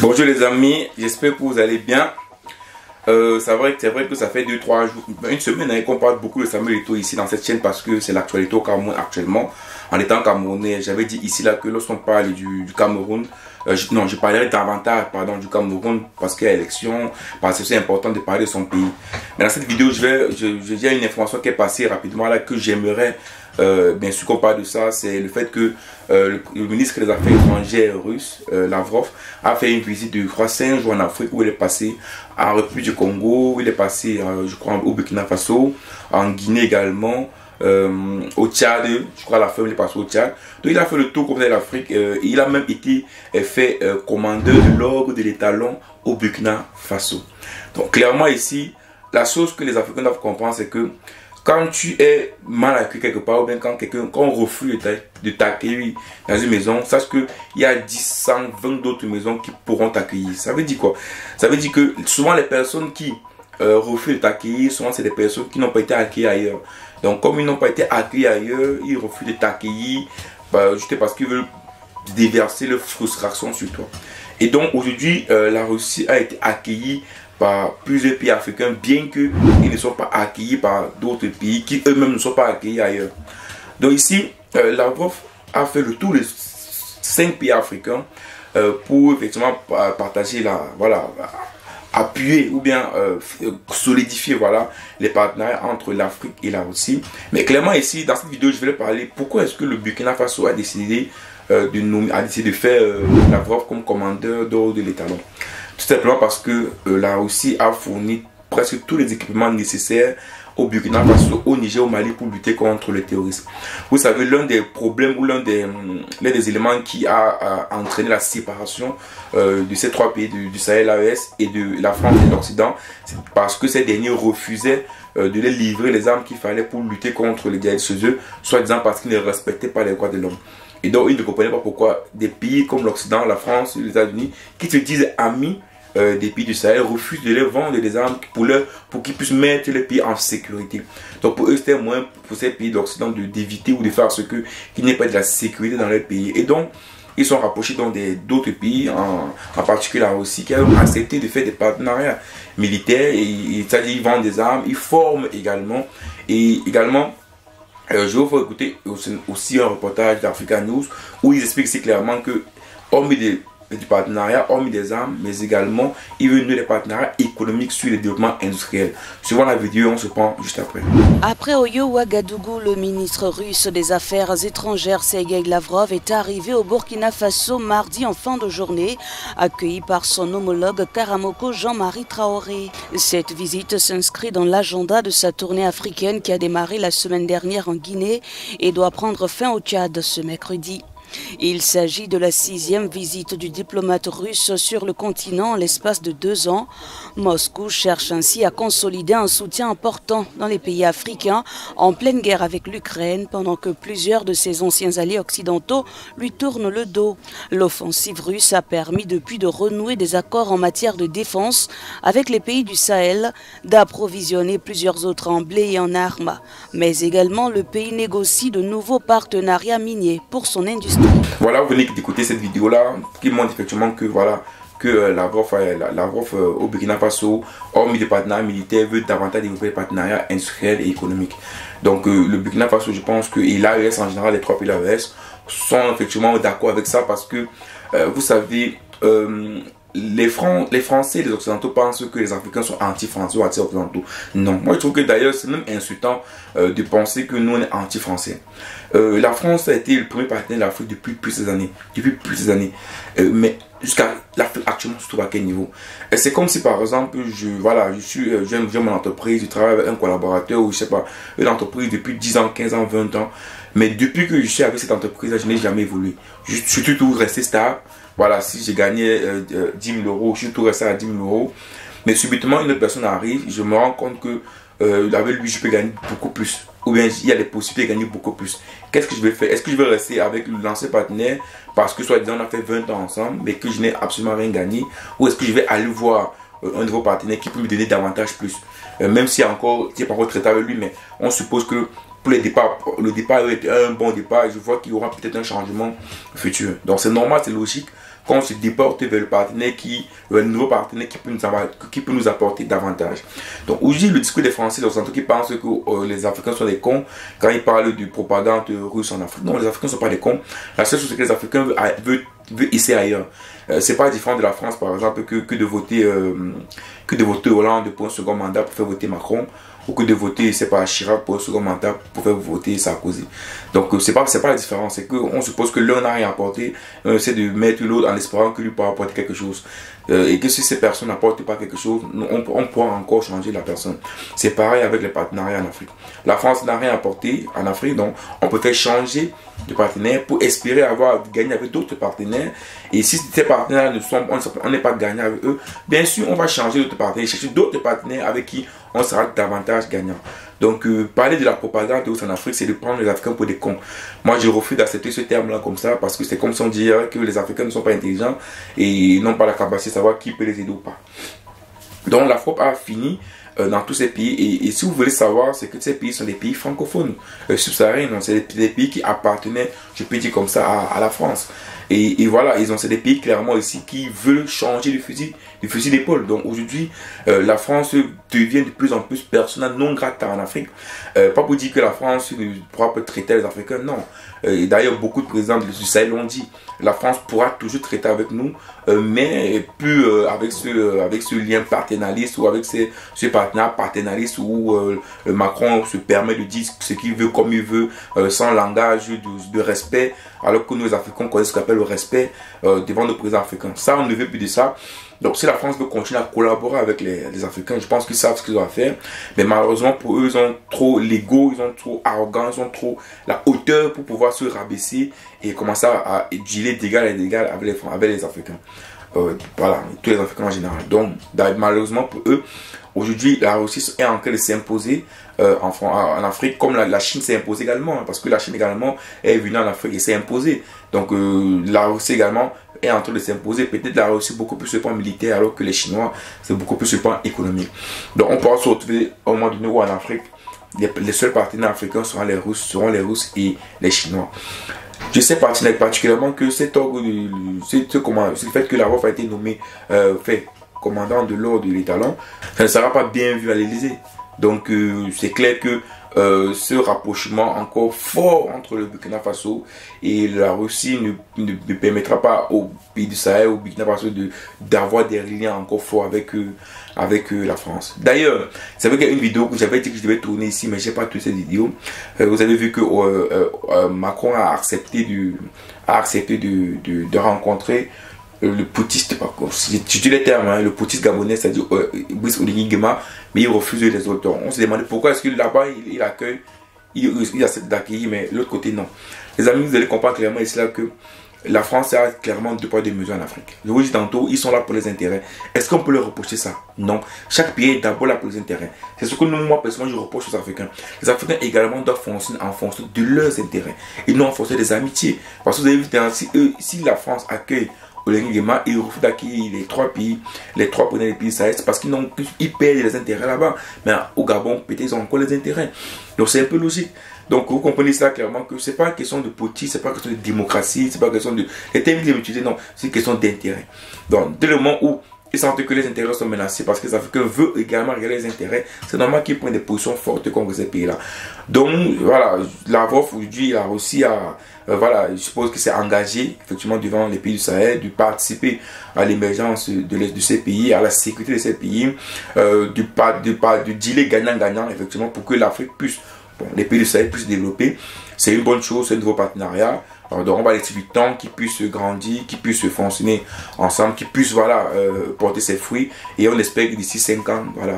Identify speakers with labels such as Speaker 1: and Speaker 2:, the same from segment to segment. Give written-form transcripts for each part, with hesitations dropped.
Speaker 1: Bonjour les amis, j'espère que vous allez bien. C'est vrai que ça fait 2-3 jours, une semaine qu'on parle beaucoup de Samuel Eto'o ici dans cette chaîne parce que c'est l'actualité au Cameroun actuellement. En étant camerounais, j'avais dit ici là que lorsqu'on parle du Cameroun, je parlerai davantage du Cameroun parce qu'il y a élection, parce que c'est important de parler de son pays. Mais dans cette vidéo, j'ai une information qui est passée rapidement là que j'aimerais bien sûr qu'on parle de ça. C'est le fait que le ministre des Affaires étrangères russe, Lavrov, a fait une visite de 5 jours en Afrique où il est passé en République du Congo, où il est passé, je crois, au Burkina Faso, en Guinée également. Au Tchad, je crois à la fin il est passé au Tchad. Donc il a fait le tour complet de l'Afrique. Il a même été fait commandeur de l'ordre de l'étalon au Burkina Faso. Donc clairement ici, la chose que les Africains doivent comprendre, c'est que quand tu es mal accueilli quelque part, ou bien quand on refuse de t'accueillir dans une maison, sache qu'il y a 10, 100, 20 d'autres maisons qui pourront t'accueillir. Ça veut dire quoi? Ça veut dire que souvent les personnes qui refusent de t'accueillir, souvent c'est des personnes qui n'ont pas été accueillies ailleurs. Donc comme ils n'ont pas été accueillis ailleurs, ils refusent de t'accueillir juste parce qu'ils veulent déverser leur frustration sur toi. Et donc aujourd'hui, la Russie a été accueillie par plusieurs pays africains, bien qu'ils ne soient pas accueillis par d'autres pays qui eux-mêmes ne sont pas accueillis ailleurs. Donc ici, Lavrov a fait le tour de 5 pays africains pour effectivement partager appuyer ou bien solidifier les partenariats entre l'Afrique et la Russie. Mais clairement ici, dans cette vidéo, je vais parler pourquoi est-ce que le Burkina Faso a décidé de faire Lavrov comme commandeur d'ordre de l'étalon. Tout simplement parce que la Russie a fourni presque tous les équipements nécessaires au Burkina Faso, au Niger, au Mali pour lutter contre le terrorisme. Vous savez, l'un des problèmes ou l'un des éléments qui a entraîné la séparation de ces 3 pays du Sahel, l'AES et de la France et de l'Occident, c'est parce que ces derniers refusaient de les livrer les armes qu'il fallait pour lutter contre les djihadistes chez eux, soi-disant parce qu'ils ne respectaient pas les droits de l'homme. Et donc, ils ne comprenaient pas pourquoi des pays comme l'Occident, la France, les États-Unis, qui se disent amis des pays du Sahel, refusent de leur vendre des armes pour qu'ils puissent mettre les pays en sécurité. Donc, pour eux, c'était moins pour ces pays d'Occident d'éviter ou de faire ce qu'il n'y ait pas de la sécurité dans leur pays. Et donc, ils sont rapprochés d'autres pays, en particulier la Russie, qui ont accepté de faire des partenariats militaires. C'est-à-dire, ils vendent des armes, ils forment également. Et également, je vais vous faire écouter aussi un reportage d'Africa News où ils expliquent si clairement que, hormis du partenariat, hormis des armes, mais également, ils veulent des partenariats économiques sur le développement industriel. Suivant la vidéo, on se prend juste après.
Speaker 2: Après Oyo Ouagadougou, le ministre russe des Affaires étrangères Sergueï Lavrov est arrivé au Burkina Faso mardi en fin de journée, accueilli par son homologue Karamoko Jean-Marie Traoré. Cette visite s'inscrit dans l'agenda de sa tournée africaine qui a démarré la semaine dernière en Guinée et doit prendre fin au Tchad ce mercredi. Il s'agit de la 6e visite du diplomate russe sur le continent en l'espace de 2 ans. Moscou cherche ainsi à consolider un soutien important dans les pays africains en pleine guerre avec l'Ukraine pendant que plusieurs de ses anciens alliés occidentaux lui tournent le dos. L'offensive russe a permis depuis de renouer des accords en matière de défense avec les pays du Sahel, d'approvisionner plusieurs autres en blé et en armes. Mais également le pays négocie de nouveaux partenariats miniers pour son industrie.
Speaker 1: Voilà, vous venez d'écouter cette vidéo là qui montre effectivement que Lavrov au Burkina Faso, hormis des partenariats militaires, veut davantage développer des partenariats industriels et économiques. Donc le Burkina Faso, je pense que, et l'AES en général, les 3 pays de l'AES sont effectivement d'accord avec ça parce que vous savez, les Français et les Occidentaux pensent que les Africains sont anti-Français ou anti-Occidentaux. Non, moi je trouve que d'ailleurs c'est même insultant de penser que nous on est anti-Français. La France a été le premier partenaire de l'Afrique depuis plusieurs années. Mais jusqu'à l'Afrique actuellement se trouve à quel niveau? C'est comme si par exemple j'ai mon entreprise, je travaille avec un collaborateur ou je sais pas, une entreprise depuis 10 ans, 15 ans, 20 ans. Mais depuis que je suis avec cette entreprise là, je n'ai jamais évolué. Je suis toujours resté stable. Voilà, si j'ai gagné 10 000 euros, je suis tout resté à 10 000 euros. Mais subitement, une autre personne arrive, je me rends compte que avec lui, je peux gagner beaucoup plus. Ou bien, il y a des possibilités de gagner beaucoup plus. Qu'est-ce que je vais faire? Est-ce que je vais rester avec l'ancien partenaire parce que, soi-disant, on a fait 20 ans ensemble, mais que je n'ai absolument rien gagné? Ou est-ce que je vais aller voir un nouveau partenaire qui peut me donner davantage plus? Même si j'ai pas encore traité avec lui, mais on suppose que pour le départ est un bon départ. Je vois qu'il y aura peut-être un changement futur. Donc, c'est normal, c'est logique qu'on se déporte vers le nouveau partenaire qui peut nous apporter davantage. Donc aujourd'hui, le discours des Français occidentaux qui pensent que les Africains sont des cons quand ils parlent de propagande russe en Afrique. Non, les Africains ne sont pas des cons. La seule chose, c'est que les Africains veulent ici ailleurs. C'est pas différent de la France, par exemple, que de voter Hollande pour un second mandat pour faire voter Macron, ou que de voter, c'est pas Chirac pour un second mandat pour faire voter Sarkozy. Donc c'est pas la différence, c'est qu'on suppose que l'un n'a rien apporté, on essaie de mettre l'autre en espérant que lui pourra apporter quelque chose. Et que si ces personnes n'apportent pas quelque chose, on pourra encore changer la personne. C'est pareil avec les partenariats en Afrique. La France n'a rien apporté en Afrique, donc on peut faire changer de partenaire pour espérer avoir gagné avec d'autres partenaires. Et si ces partenaires on n'est pas gagné avec eux, bien sûr on va changer d'autres partenaires, chercher d'autres partenaires avec qui on sera davantage gagnant. Donc parler de la propagande en Afrique, c'est de prendre les Africains pour des cons. Moi je refuse d'accepter ce terme-là comme ça, parce que c'est comme si on dirait que les Africains ne sont pas intelligents et n'ont pas la capacité de savoir qui peut les aider ou pas. Donc la fraude a fini dans tous ces pays, et si vous voulez savoir, c'est que ces pays sont des pays francophones, subsahariens, c'est des pays qui appartenaient, je peux dire comme ça, à la France. Et voilà, c'est des pays clairement ici qui veulent changer du fusil d'épaule. Donc aujourd'hui, la France devient de plus en plus persona non grata en Afrique. Pas pour dire que la France ne pourra pas traiter les Africains, non. Et d'ailleurs, beaucoup de présidents du Sahel l'ont dit. La France pourra toujours traiter avec nous, mais plus avec ce lien paternaliste ou avec ce partenaire paternaliste où Macron se permet de dire ce qu'il veut comme il veut, sans langage de respect, alors que nous les Africains connaissons ce qu'on appelle le respect devant nos présidents africains. Ça, on ne veut plus de ça. Donc si la France veut continuer à collaborer avec les Africains, je pense qu'ils savent ce qu'ils doivent faire. Mais malheureusement pour eux, ils ont trop l'ego, ils ont trop arrogance, ils ont trop la hauteur pour pouvoir se rabaisser et commencer à dealer d'égal à égal avec les Africains. Voilà, tous les Africains en général. Donc malheureusement pour eux, aujourd'hui la Russie est en train de s'imposer en Afrique, comme la Chine s'est imposée également, parce que la Chine également est venue en Afrique et s'est imposée. Donc la Russie également est en train de s'imposer, peut-être la Russie beaucoup plus sur le plan militaire, alors que les Chinois c'est beaucoup plus sur le plan économique. Donc on pourra se retrouver au moment donné où en Afrique les seuls partenaires africains seront les Russes et les Chinois. Je sais particulièrement que le fait que Lavrov a été nommé commandant de l'ordre de l'Étalon, ça ne sera pas bien vu à l'Élysée. Donc c'est clair que ce rapprochement encore fort entre le Burkina Faso et la Russie ne permettra pas au pays du Sahel, au Burkina Faso, d'avoir des liens encore forts avec la France. D'ailleurs, c'est vrai qu'il y a une vidéo que j'avais dit que je devais tourner ici, mais je n'ai pas tourné cette vidéo. Vous avez vu que Macron a accepté de rencontrer le putiste, je dis les termes, hein, le putiste gabonais, c'est-à-dire Brice Oligui Nguema, mais il refuse les autres. On se demandait pourquoi est-ce que là-bas il accueille, il accepte d'accueillir, mais l'autre côté non. Les amis, vous allez comprendre clairement ici là que la France a clairement deux poids deux mesures en Afrique. Je vous dis tantôt, ils sont là pour les intérêts. Est-ce qu'on peut leur reprocher ça? Non. Chaque pays est d'abord là pour les intérêts. C'est ce que moi personnellement je reproche aux Africains. Les Africains également doivent fonctionner en fonction de leurs intérêts et non en fonction des amitiés. Parce que vous avez vu, si la France accueille Oligui Nguema, ils refusent d'accueillir les trois premiers pays Sahel, c'est parce qu'ils perdent les intérêts là-bas. Mais au Gabon, peut-être ils ont encore les intérêts. Donc c'est un peu logique. Donc vous comprenez ça clairement que c'est pas une question de politique, c'est pas une question de démocratie, c'est pas une question de... Les termes qu'ils utilisent, non, c'est une question d'intérêt. Donc dès le moment où ils sentent que les intérêts sont menacés parce que les Africains veulent également regarder les intérêts, c'est normal qu'ils prennent des positions fortes contre ces pays-là. Donc voilà, Lavrov aujourd'hui, il a aussi voilà, je suppose que c'est engagé effectivement devant les pays du Sahel, de participer à l'émergence de ces pays, à la sécurité de ces pays, de dealer gagnant-gagnant effectivement pour que l'Afrique puisse, les pays du Sahel puissent se développer. C'est une bonne chose, c'est un nouveau partenariat. Donc on va laisser du temps qu'ils puissent grandir, qu'ils puissent fonctionner ensemble, qu'ils puissent voilà, porter ses fruits. Et on espère que d'ici 5 ans, voilà.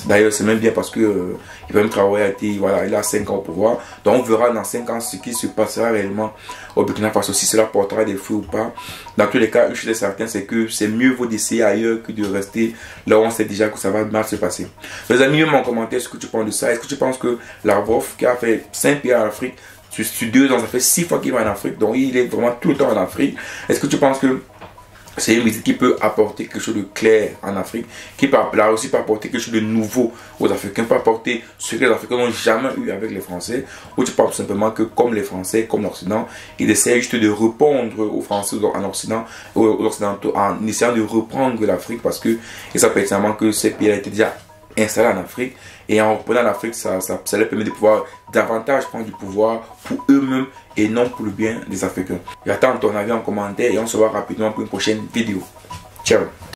Speaker 1: D'ailleurs c'est même bien parce que Ibrahim Traoré il a 5 ans au pouvoir. Donc on verra dans 5 ans ce qui se passera réellement au Burkina Faso, si cela portera des fruits ou pas. Dans tous les cas, une chose est certaine, c'est que c'est mieux vaut d'essayer ailleurs que de rester là où on sait déjà que ça va mal se passer. Les amis, mets-moi en commentaire ce que tu penses de ça. Est-ce que tu penses que Lavrov, qui a fait 5 pays en Afrique, sur 2 ans, ça fait 6 fois qu'il va en Afrique, donc il est vraiment tout le temps en Afrique. Est-ce que tu penses que c'est une visite qui peut apporter quelque chose de clair en Afrique, qui peut là aussi peut apporter quelque chose de nouveau aux Africains, peut apporter ce que les Africains n'ont jamais eu avec les Français, où tu parles tout simplement que comme les Français, comme l'Occident, ils essaient juste de répondre aux Français en Occident, aux Occidentaux, en essayant de reprendre l'Afrique, parce que ils savent pertinemment que ces pays étaient déjà installés en Afrique, et en reprenant l'Afrique, ça leur permet de pouvoir davantage prendre du pouvoir pour eux-mêmes et non pour le bien des Africains. J'attends ton avis en commentaire et on se voit rapidement pour une prochaine vidéo. Ciao.